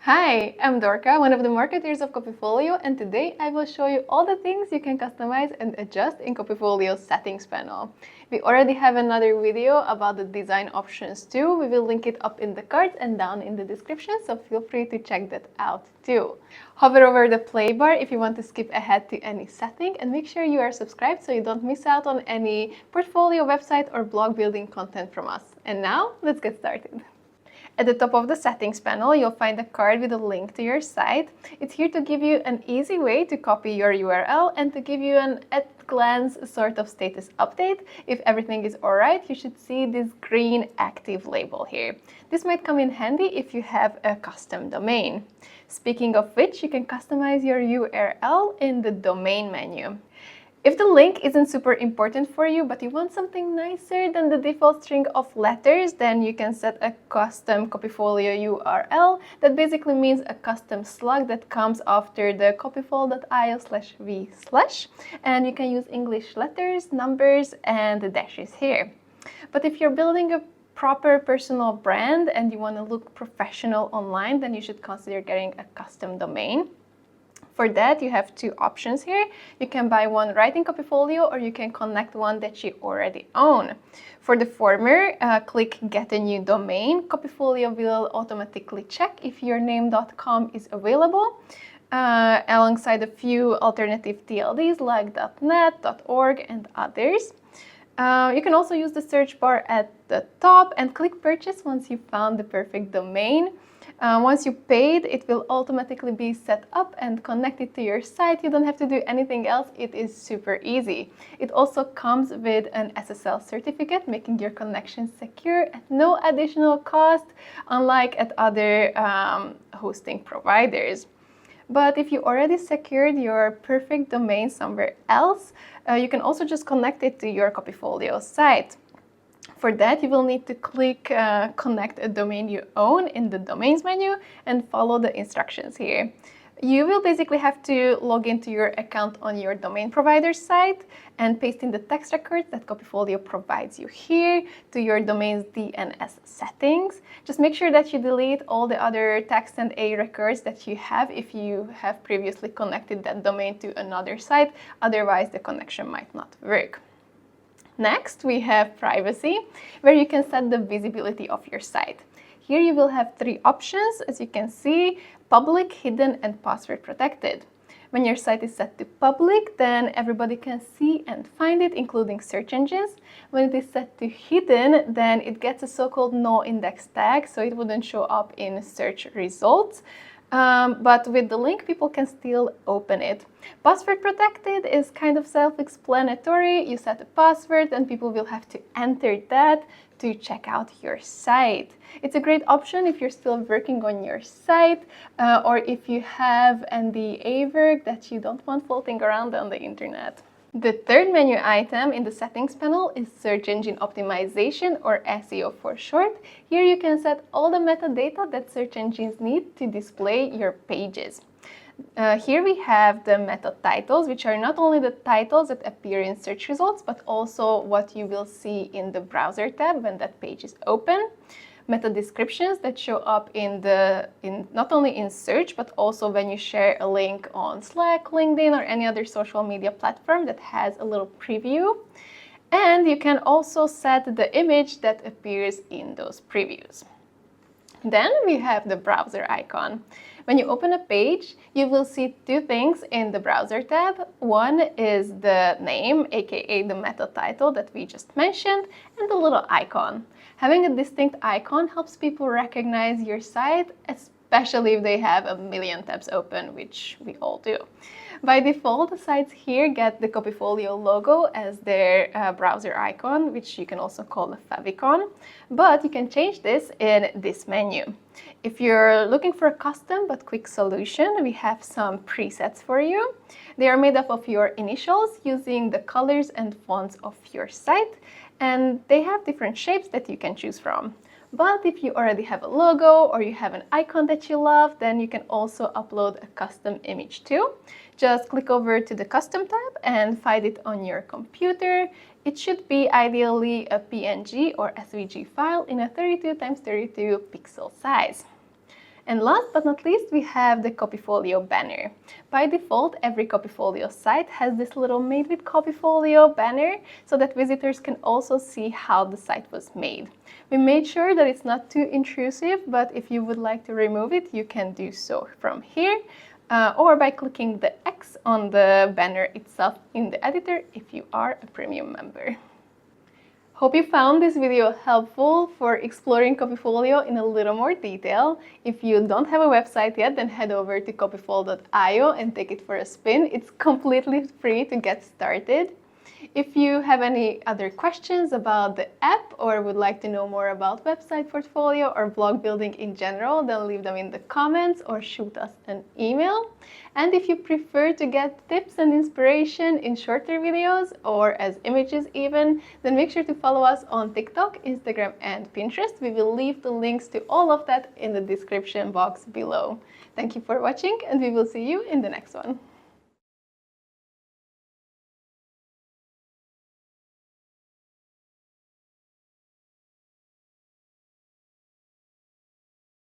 Hi, I'm Dorka, one of the marketers of Copyfolio, and today I will show you all the things you can customize and adjust in Copyfolio's settings panel. We already have another video about the design options too. We will link it up in the cards and down in the description, so feel free to check that out too. Hover over the play bar if you want to skip ahead to any setting, and make sure you are subscribed so you don't miss out on any portfolio, website or blog building content from us. And now, let's get started. At the top of the settings panel, you'll find a card with a link to your site. It's here to give you an easy way to copy your URL and to give you an at-glance sort of status update. If everything is alright, you should see this green active label here. This might come in handy if you have a custom domain. Speaking of which, you can customize your URL in the domain menu. If the link isn't super important for you, but you want something nicer than the default string of letters, then you can set a custom Copyfolio URL. That basically means a custom slug that comes after the copyfolio.io/v/, and you can use English letters, numbers, and the dashes here. But if you're building a proper personal brand and you want to look professional online, then you should consider getting a custom domain. For that, you have two options here. You can buy one right in Copyfolio, or you can connect one that you already own. For the former, click Get a New Domain. Copyfolio will automatically check if your name.com is available, alongside a few alternative TLDs like .net, .org, and others. You can also use the search bar at the top and click Purchase once you found the perfect domain. Once you paid, it will automatically be set up and connected to your site. You don't have to do anything else. It is super easy. It also comes with an SSL certificate, making your connection secure at no additional cost, unlike at other hosting providers. But if you already secured your perfect domain somewhere else, you can also just connect it to your Copyfolio site. For that, you will need to click Connect a domain you own in the Domains menu and follow the instructions here. You will basically have to log into your account on your domain provider's site and paste in the text records that Copyfolio provides you here to your domain's DNS settings. Just make sure that you delete all the other text and A records that you have if you have previously connected that domain to another site. Otherwise, the connection might not work. Next, we have Privacy, where you can set the visibility of your site. Here you will have three options, as you can see: public, hidden, and password protected. When your site is set to public, then everybody can see and find it, including search engines. When it is set to hidden, then it gets a so-called no index tag, so it wouldn't show up in search results. But with the link, people can still open it. Password protected is kind of self-explanatory. You set a password and people will have to enter that to check out your site. It's a great option if you're still working on your site, or if you have NDA work that you don't want floating around on the internet. The third menu item in the settings panel is search engine optimization, or SEO for short. Here you can set all the metadata that search engines need to display your pages. Here we have the meta titles, which are not only the titles that appear in search results, but also what you will see in the browser tab when that page is open. Meta descriptions that show up not only in search, but also when you share a link on Slack, LinkedIn, or any other social media platform that has a little preview. And you can also set the image that appears in those previews. Then we have the browser icon. When you open a page, you will see two things in the browser tab. One is the name, aka the meta title that we just mentioned, and the little icon. Having a distinct icon helps people recognize your site, especially if they have a million tabs open, which we all do. By default, the sites here get the Copyfolio logo as their browser icon, which you can also call a favicon, but you can change this in this menu. If you're looking for a custom but quick solution, we have some presets for you. They are made up of your initials using the colors and fonts of your site, and they have different shapes that you can choose from. But if you already have a logo or you have an icon that you love, then you can also upload a custom image too. Just click over to the custom tab and find it on your computer. It should be ideally a PNG or SVG file in a 32 x 32 pixel size. And last but not least, we have the Copyfolio banner. By default, every Copyfolio site has this little Made with Copyfolio banner so that visitors can also see how the site was made. We made sure that it's not too intrusive, but if you would like to remove it, you can do so from here or by clicking the X on the banner itself in the editor if you are a premium member. Hope you found this video helpful for exploring Copyfolio in a little more detail. If you don't have a website yet, then head over to copyfolio.io and take it for a spin. It's completely free to get started. If you have any other questions about the app or would like to know more about website portfolio or blog building in general, then leave them in the comments or shoot us an email. And if you prefer to get tips and inspiration in shorter videos or as images even, then make sure to follow us on TikTok, Instagram, and Pinterest. We will leave the links to all of that in the description box below. Thank you for watching, and we will see you in the next one.